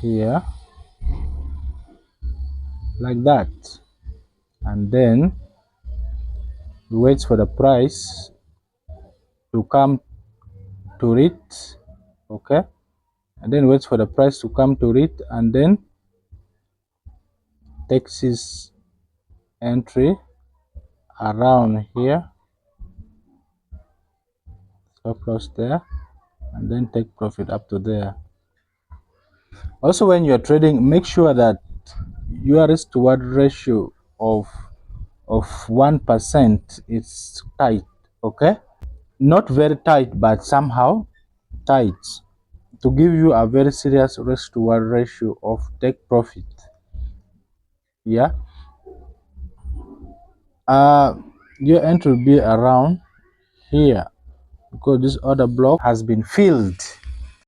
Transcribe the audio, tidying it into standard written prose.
here like that, and then we wait for the price to come to it. Okay, and then wait for the price to come to it, and then takes his entry around here, stop loss there, and then take profit up to there. Also, when you're trading, make sure that your risk to reward ratio of 1% is tight. Okay, not very tight, but somehow tight, to give you a very serious risk to reward ratio of take profit. Yeah, your entry will be around here, because this other block has been filled.